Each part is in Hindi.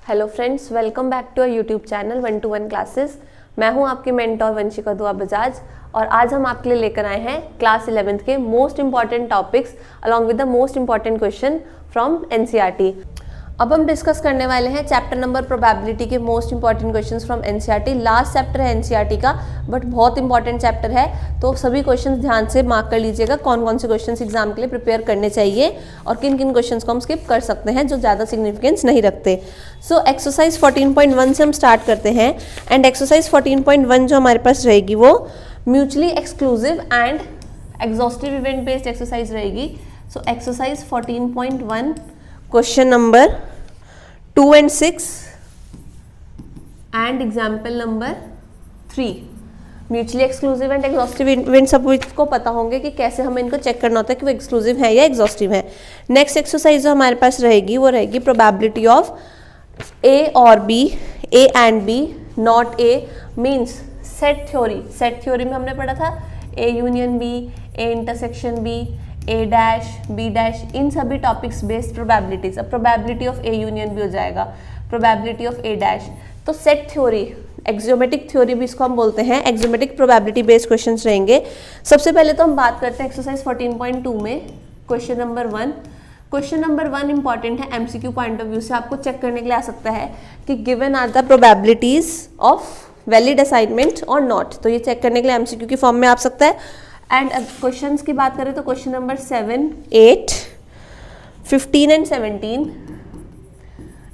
Hello friends, welcome back to our YouTube channel 1 to 1 classes. मैं हूं आपकी मेंटोर वंशिका दुआ बजाज और आज हम आपके लिए लेकर आए हैं क्लास 11th के most important topics along with the most important question from NCERT. अब हम डिस्कस करने वाले हैं चैप्टर नंबर प्रोबेबिलिटी के most important questions from NCERT. Last chapter है एनसीईआरटी का, बट बहुत इंपॉर्टेंट चैप्टर है, तो सभी क्वेश्चंस ध्यान से मार्क कर लीजिएगा कौन कौन से क्वेश्चंस एग्जाम के लिए प्रिपेयर करने चाहिए और किन किन क्वेश्चंस को हम स्किप कर सकते हैं जो ज़्यादा सिग्निफिकेंस नहीं रखते। सो एक्सरसाइज 14.1 से हम स्टार्ट करते हैं एंड एक्सरसाइज 14.1 जो हमारे पास रहेगी वो mutually exclusive and exhaustive event based exercise रहेगी। So exercise 14.1 question number 2 and 6 and example number 3। Mutually exclusive and exhaustive event सबको पता होंगे कि कैसे हमें इनको चेक करना होता है कि वो एक्सक्लूसिव है या एग्जॉस्टिव है। नेक्स्ट एक्सरसाइज जो हमारे पास रहेगी वो रहेगी प्रोबेबिलिटी ऑफ ए और B, A and B not A means set theory. Set theory में हमने पढ़ा था A union B, A intersection B, A dash B dash, इन सभी टॉपिक्स बेस्ड प्रोबेबिलिटीज। अब प्रोबेबिलिटी ऑफ ए यूनियन भी हो जाएगा, प्रोबेबिलिटी ऑफ ए डैश। तो सेट थ्योरी, एक्सियोमेटिक थ्योरी भी इसको हम बोलते हैं, एक्सियोमेटिक प्रोबेबिलिटी बेस्ड क्वेश्चंस रहेंगे। सबसे पहले तो हम बात करते हैं एक्सरसाइज 14.2 में question number 1। Question number 1 important है, एमसीक्यू पॉइंट ऑफ व्यू से आपको चेक करने के लिए आ सकता है कि given are the probabilities of valid assignment और नॉट। तो ये चेक करने के लिए एमसीक्यू की फॉर्म में आ सकता है। एंड क्वेश्चंस की बात करें तो question number 7, 8, 15 and 17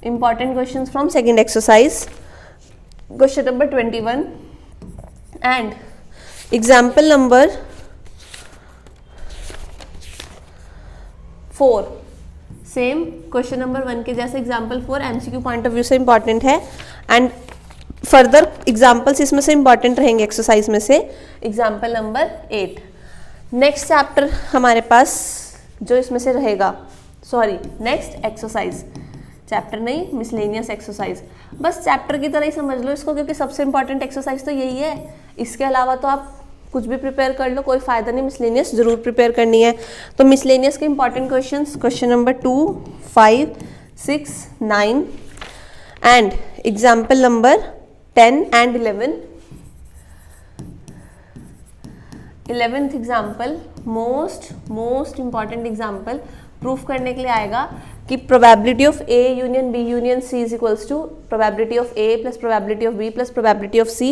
important questions from second exercise. Question number 21 and example number 4 same question number 1 के जैसे example 4 MCQ point of view से इंपॉर्टेंट है एंड फर्दर एग्जाम्पल्स इसमें से इंपॉर्टेंट रहेंगे एक्सरसाइज में से एग्जाम्पल नंबर 8। नेक्स्ट चैप्टर हमारे पास जो इसमें से रहेगा, सॉरी नेक्स्ट एक्सरसाइज, चैप्टर नहीं मिसलेनियस एक्सरसाइज। बस चैप्टर की तरह ही समझ लो इसको, क्योंकि सबसे इंपॉर्टेंट एक्सरसाइज तो यही है। इसके अलावा तो आप कुछ भी प्रिपेयर कर लो, कोई फायदा नहीं, मिसलेनियस जरूर प्रिपेयर करनी है। तो मिसलेनियस के important questions question number 2, 5, 6, 9 and example number 10 and 11। 11th example most important example proof करने के लिए आएगा कि probability of A union B union C is equals to probability of A plus probability of B plus probability of C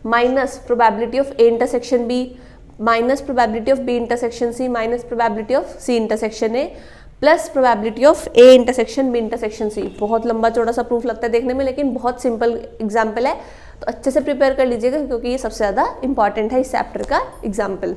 minus probability of A intersection B minus probability of B intersection C minus probability of C intersection A plus probability of A intersection B intersection C. बहुत लंबा चौड़ा सा प्रूफ लगता है देखने में, लेकिन बहुत सिंपल एग्जाम्पल है, तो अच्छे से प्रिपेयर कर लीजिएगा क्योंकि ये सबसे ज़्यादा इंपॉर्टेंट है इस चैप्टर का एग्जाम्पल।